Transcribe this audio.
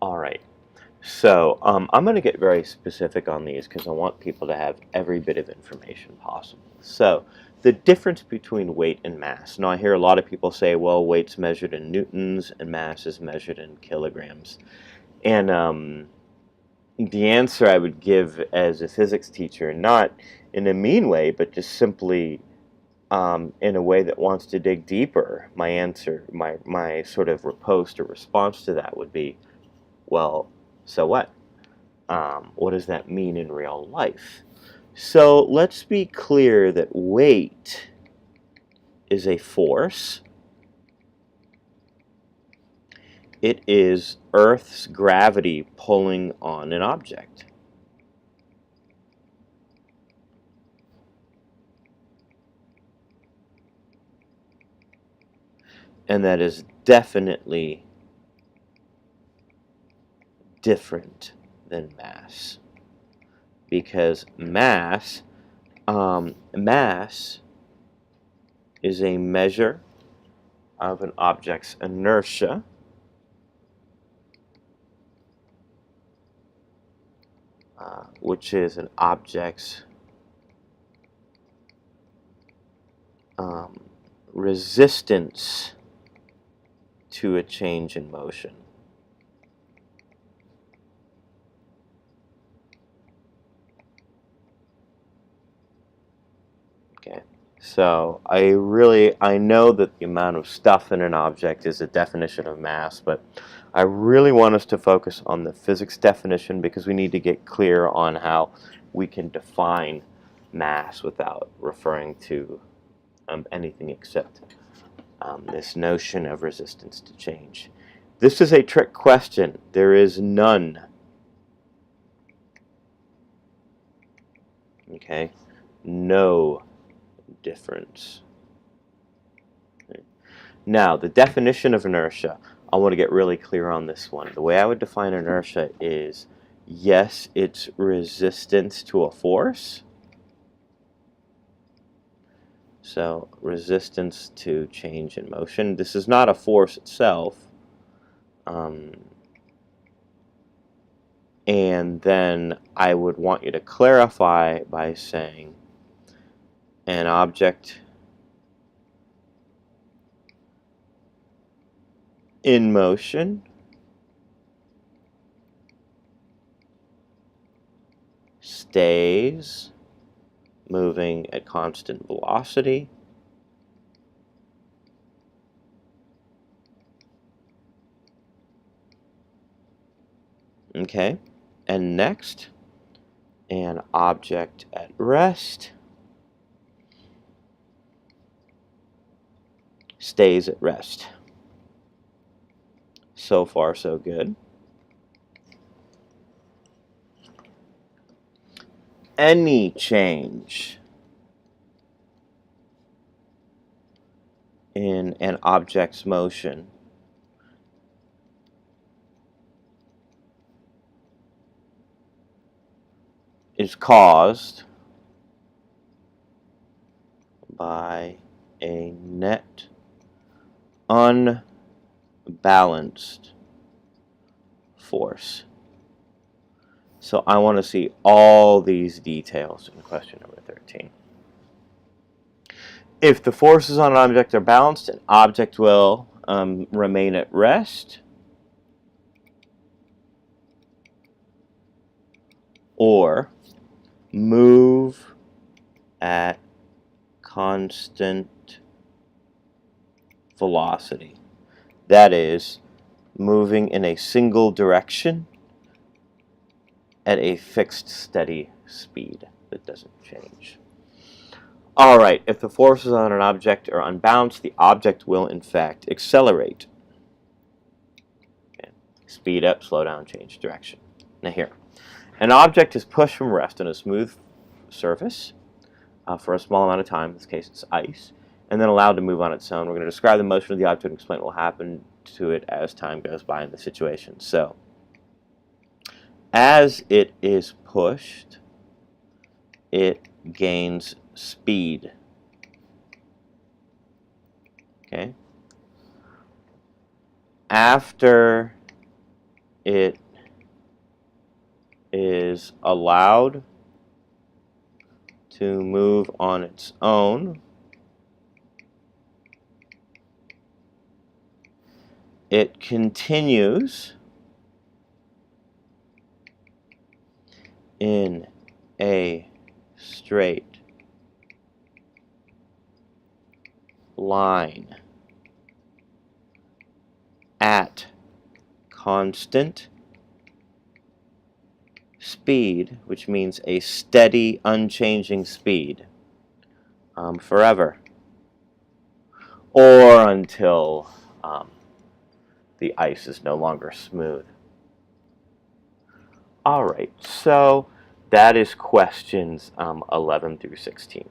All right. So I'm going to get very specific on these because I want people to have every bit of information possible. So the difference between weight and mass. Now I hear a lot of people say, well, weight's measured in newtons and mass is measured in kilograms. And the answer I would give as a physics teacher, not in a mean way, but just simply in a way that wants to dig deeper, my answer, my sort of riposte or response to that would be, well, so what? What does that mean in real life? So let's be clear that weight is a force. It is Earth's gravity pulling on an object. And that is definitely different than mass. Because mass is a measure of an object's inertia, which is an object's resistance to a change in motion. Okay, so I know that the amount of stuff in an object is a definition of mass, but I really want us to focus on the physics definition because we need to get clear on how we can define mass without referring to anything except this notion of resistance to change. This is a trick question. There is none. Okay? No difference. Now, the definition of inertia, I want to get really clear on this one. The way I would define inertia is, yes, it's resistance to a force. So, resistance to change in motion. This is not a force itself. And then I would want you to clarify by saying an object in motion stays moving at constant velocity okay, and next, an object at rest stays at rest. So far, so good. Any change in an object's motion is caused by a net unbalanced force. So I want to see all these details in question number 13. If the forces on an object are balanced, an object will remain at rest or move at constant velocity. That is, moving in a single direction at a fixed steady speed that doesn't change. Alright, if the forces on an object are unbalanced, the object will in fact accelerate. Okay. Speed up, slow down, change direction. Now here, an object is pushed from rest on a smooth surface for a small amount of time, in this case it's ice, and then allowed to move on its own. We're going to describe the motion of the object and explain what will happen to it as time goes by in the situation. So, as it is pushed, it gains speed. Okay. After it is allowed to move on its own. It continues in a straight line at constant speed, which means a steady, unchanging speed, forever, or until the ice is no longer smooth. All right, so that is questions 11 through 16.